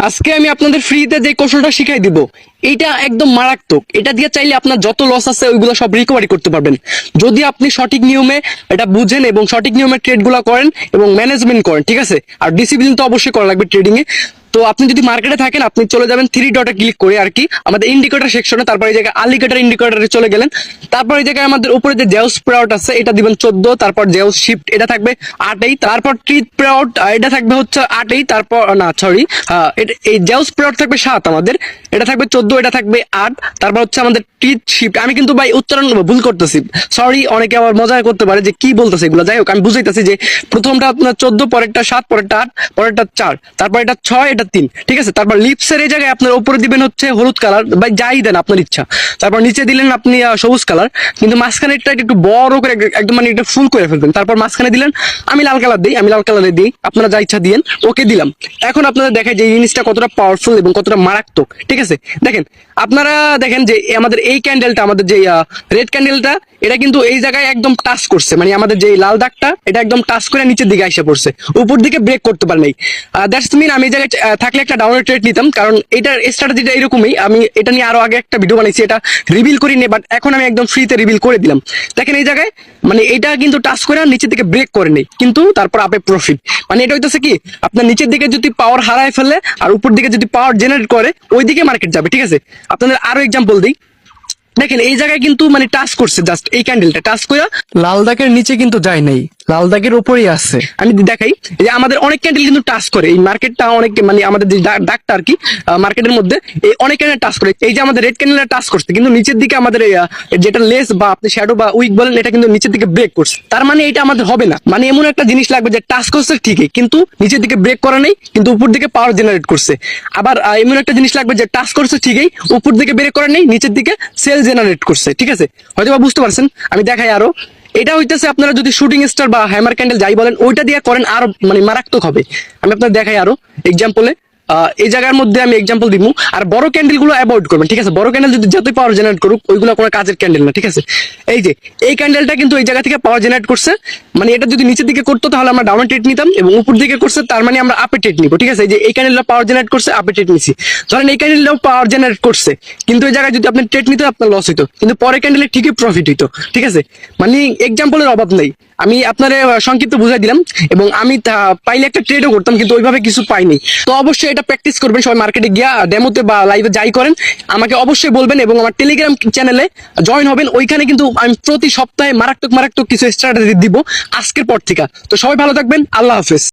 আজকে আমি আপনাদের ফ্রিতে যে কৌশলটা শিখাই দিব এইটা একদম মারাত্মক। এটা দিয়ে চাইলে আপনার যত লস আছে ওইগুলো সব রিকভারি করতে পারবেন যদি আপনি সঠিক নিয়মে এটা বুঝেন এবং সঠিক নিয়মে ট্রেড গুলা করেন এবং ম্যানেজমেন্ট করেন, ঠিক আছে। আর ডিসিপ্লিন তো অবশ্যই করা লাগবে ট্রেডিং এ। তো আপনি যদি মার্কেটে থাকেন আপনি চলে যাবেন থ্রি ডটে ক্লিক করে আর কি আমাদের ইন্ডিকেটর সেকশনে, তারপর এই জায়গায় আলিগেটর ইন্ডিকেটরে চলে গেলেন। তারপর এই জায়গায় আমাদের উপরে যে জেউস প্রেআউট আছে এটা দিবেন 14, তারপর জেউস শিফট এটা থাকবে 8এই, তারপর ট্রিথ প্রেআউট এটা থাকবে হচ্ছে 8এই, তারপর না সরি এই জেউস প্রেআউট থাকবে 7, আমাদের এটা থাকবে 14, এটা থাকবে 8, তারপর হচ্ছে আমাদের ট্রিথ শিফট। আমি কিন্তু ভাই উচ্চারণ ভুল করতেছি, সরি, অনেকে আবার মজা করতে পারে যে কি বলতেছে এগুলো। যাই হোক আমি বুঝাইতেছি যে প্রথমটা আপনার 14, পরেরটা 7, পরেরটা 8, পরেরটা 4, তারপর এটা 6, এটা 3, ঠিক আছে। তারপর লিপসের এই জায়গায় আপনার উপরে দিবেন হচ্ছে হলুদ কালার, ভাই যাই দেন আপনার ইচ্ছা। তারপর নিচে দিলেন আপনি সবুজ কালার, কিন্তু মাঝখানে একটু বড় করে একদম মানে এটা ফুল করে ফেলবেন। তারপর মাঝখানে দিলেন আমি লাল কালার দিই, আমি লাল কালারে দিই, আপনারা যা ইচ্ছা দিয়েন, ওকে দিলাম। এখন আপনারা দেখেন যে এই জিনিসটা কতটা পাওয়ারফুল এবং কতটা মারাত্মক, ঠিক আছে। দেখেন আপনারা দেখেন যে আমাদের এই ক্যান্ডেলটা, আমাদের যে রেড ক্যান্ডেলটা, এটা কিন্তু এই জায়গায় একদম টাচ করছে, মানে আমাদের যে লাল দাগটা এটা একদম টাচ করে নিচের দিকে এসে পড়ছে, উপর দিকে ব্রেক করতে পারে নাই। দ্যাটস মিন আমি এই জায়গায় থাকলে একটা ডাউন ট্রেড নিতাম, কারণ এটার স্ট্র্যাটেজিটা এরকমই। আমি এটা নিয়ে আরো আগে একটা ভিডিও বানাইছি, এটা রিভিল করি নি, বাট এখন আমি একদম ফ্রিতে রিভিল করে দিলাম। দেখেন এই জায়গায় মানে এটা কিন্তু টাচ করে নিচের দিকে ব্রেক করে নেই, কিন্তু তারপর আপে প্রফিট। মানে এটা হইতেছে কি আপনার নিচের দিকে যদি পাওয়ার হারায় ফেলে আর উপর দিকে যদি পাওয়ার জেনারেট করে ওই দিকে মার্কেট যাবে, ঠিক আছে। আপনাদের আরো এক্সাম্পল দিই, দেখেন এই জায়গায় কিন্তু মানে টাচ করছে, জাস্ট এই ক্যান্ডেলটা টাচ করে লাল দাগের নিচে কিন্তু যায় নাই, লাল দাগের উপরেই আছে। আমি দেখাই যে আমাদের অনেক ক্যান্ডেল কিন্তু টাচ করে, এই মার্কেটটা অনেক মানে আমাদের যে দাগটা আর কি মার্কেটের মধ্যে এই অনেক ক্যান্ডেল টাচ করে। এই যে আমাদের রেড ক্যান্ডেলটা টাচ করছে, কিন্তু নিচের দিকে আমাদের যেটা লেস বা আপনি শ্যাডো বা উইক বলেন এটা কিন্তু নিচের দিকে ব্রেক করছে। তার মানে এটা আমাদের হবে না, মানে এমন একটা জিনিস লাগবে যে টাচ করছে ঠিকই কিন্তু নিচের দিকে ব্রেক করা নেই, কিন্তু উপর দিকে পাওয়ার জেনারেট করছে। আবার এমন একটা জিনিস লাগবে যে টাচ করছে ঠিকই, উপর দিকে ব্রেক করা নেই, নিচের দিকে সেল জেনারেট করছে, ঠিক আছে। হয়তো বা বুঝতে পারছেন। আমি দেখাই আরো, এটা হইতেছে আপনারা যদি শুটিং স্টার বা হ্যামার ক্যান্ডেল যাই বলেন ওইটা দিয়ে করেন আরো মানে মারাত্মক হবে। আমি আপনাদের দেখাই আরো এক্সাম্পলে, এই জায়গার মধ্যে আমি এক্সাম্পল দিব। আর বড় ক্যান্ডেল গুলো অ্যাভয়েড করবেন, ঠিক আছে। বড় ক্যান্ডেল যদি যতই পাওয়ার জেনারেট করুক ওইগুলো কোনো কাজের ক্যান্ডেল না, ঠিক আছে। এই যে এই ক্যান্ডেলটা কিন্তু এই জায়গা থেকে পাওয়ার জেনারেট করছে, মানে এটা যদি নিচের দিকে করতো তাহলে আমরা ডাউন ট্রেড নিতাম, এবং উপর দিকে করছে তার মানে আমরা আপে ট্রেড নিব, ঠিক আছে। এই যে এই ক্যান্ডেলটা পাওয়ার জেনারেট করছে, আপে ট্রেড নিছি। ধরেন এই ক্যান্ডেলটাও পাওয়ার জেনারেট করছে, কিন্তু এই জায়গায় যদি আপনি ট্রেড নিতে আপনার লস হইতো, কিন্তু পরে ক্যান্ডেলে ঠিকই প্রফিট হইতো, ঠিক আছে। মানে এক্সাম্পলের অভাব নেই। আমি আপনার সংক্ষিপ্ত বুঝাই দিলাম, এবং আমি পাইলে একটা ট্রেডও করতাম, কিন্তু ওইভাবে কিছু পাইনি। তো অবশ্যই এটা প্র্যাকটিস করবেন সবাই, মার্কেটে গিয়া ডেমোতে বা লাইভে যাই করেন আমাকে অবশ্যই বলবেন, এবং আমার টেলিগ্রাম চ্যানেলে জয়েন হবেন। ওইখানে কিন্তু আমি প্রতি সপ্তাহে মারাত্মক মারাত্মক কিছু স্ট্র্যাটেজি দিব আজকের পর থেকে। তো সবাই ভালো থাকবেন, আল্লাহ হাফেজ।